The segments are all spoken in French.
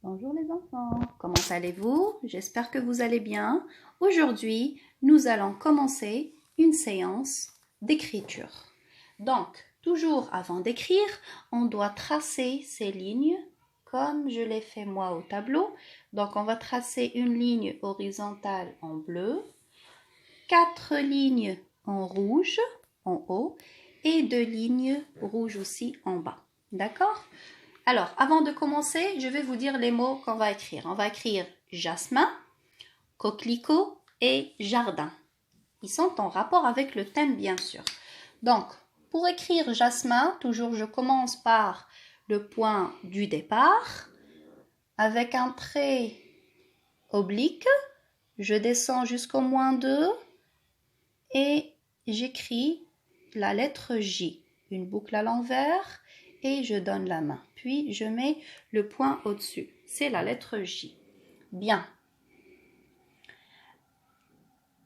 Bonjour les enfants, comment allez-vous? J'espère que vous allez bien. Aujourd'hui, nous allons commencer une séance d'écriture. Donc, toujours avant d'écrire, on doit tracer ces lignes comme je l'ai fait moi au tableau. Donc, on va tracer une ligne horizontale en bleu, 4 lignes en rouge en haut et 2 lignes rouges aussi en bas. D'accord? Alors, avant de commencer, je vais vous dire les mots qu'on va écrire. On va écrire jasmin, coquelicot et jardin. Ils sont en rapport avec le thème, bien sûr. Donc, pour écrire jasmin, toujours je commence par le point du départ. Avec un trait oblique, je descends jusqu'au -2 et j'écris la lettre J. Une boucle à l'envers et je donne la main. Puis je mets le point au-dessus. C'est la lettre J. Bien.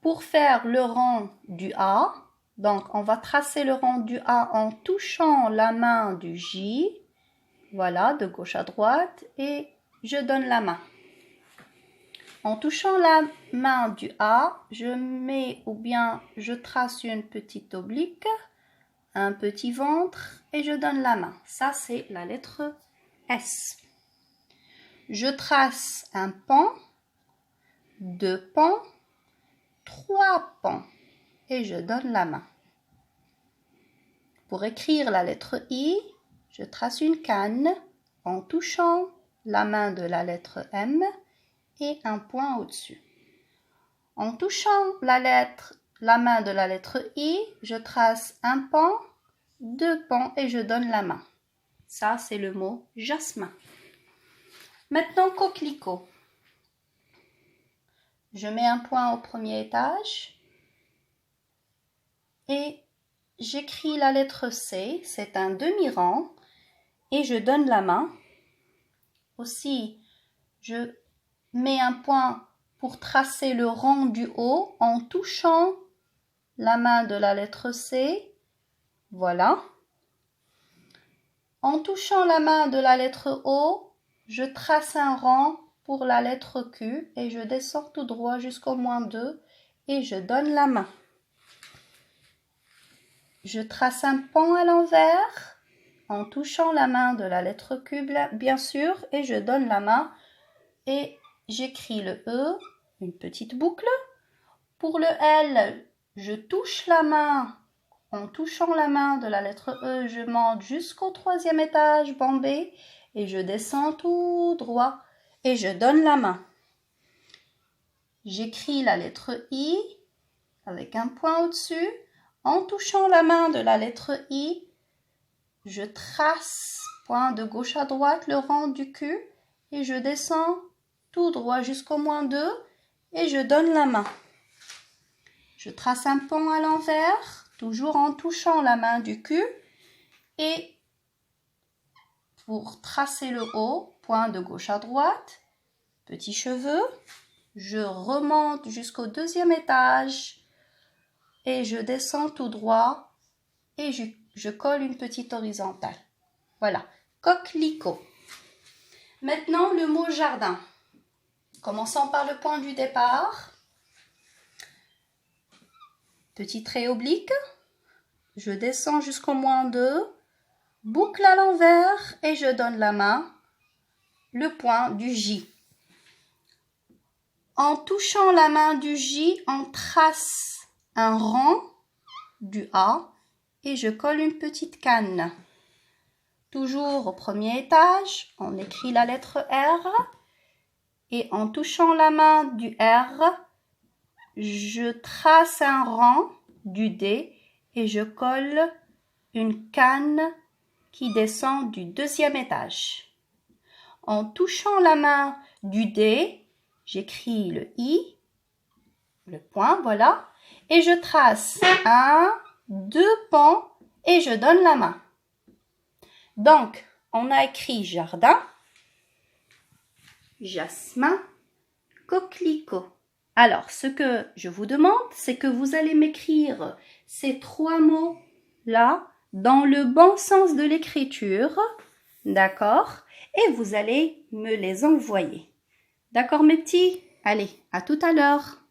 Pour faire le rang du A, donc on va tracer le rang du A en touchant la main du J. Voilà, de gauche à droite et je donne la main. En touchant la main du A, je mets ou bien je trace une petite oblique, un petit ventre et je donne la main. Ça, c'est la lettre S. Je trace un pan, 2 pans, 3 pans et je donne la main. Pour écrire la lettre I, je trace une canne en touchant la main de la lettre M et un point au-dessus. En touchant la main de la lettre I, je trace un pan, 2 pans et je donne la main. Ça, c'est le mot jasmin. Maintenant, coquelicot. Je mets un point au premier étage et j'écris la lettre C, c'est un demi-rang et je donne la main. Aussi, je mets un point pour tracer le rang du haut en touchant la main de la lettre C. Voilà. En touchant la main de la lettre O, je trace un rang pour la lettre Q et je descends tout droit jusqu'au -2 et je donne la main. Je trace un pan à l'envers en touchant la main de la lettre Q, bien sûr, et je donne la main et j'écris le E, une petite boucle. Pour le L, je touche la main. En touchant la main de la lettre E, je monte jusqu'au 3e étage bombé et je descends tout droit et je donne la main. J'écris la lettre I avec un point au-dessus. En touchant la main de la lettre I, je trace, point de gauche à droite, le rang du Q et je descends tout droit jusqu'au -2 et je donne la main. Je trace un pan à l'envers, toujours en touchant la main du Q et pour tracer le haut, point de gauche à droite, petit cheveu, je remonte jusqu'au 2e étage et je descends tout droit et je colle une petite horizontale. Voilà, coquelicot. Maintenant, le mot jardin. Commençons par le point du départ. Petit trait oblique. Je descends jusqu'au -2. Boucle à l'envers et je donne la main. Le point du J. En touchant la main du J, on trace un rang du A et je colle une petite canne. Toujours au premier étage, on écrit la lettre R et en touchant la main du R, je trace un rang du D et je colle une canne qui descend du 2e étage. En touchant la main du D, j'écris le I, le point, voilà, et je trace 1, 2 pans et je donne la main. Donc, on a écrit jardin, jasmin, coquelicot. Alors, ce que je vous demande, c'est que vous allez m'écrire ces 3 mots-là dans le bon sens de l'écriture, d'accord? et vous allez me les envoyer. D'accord mes petits? Allez, à tout à l'heure.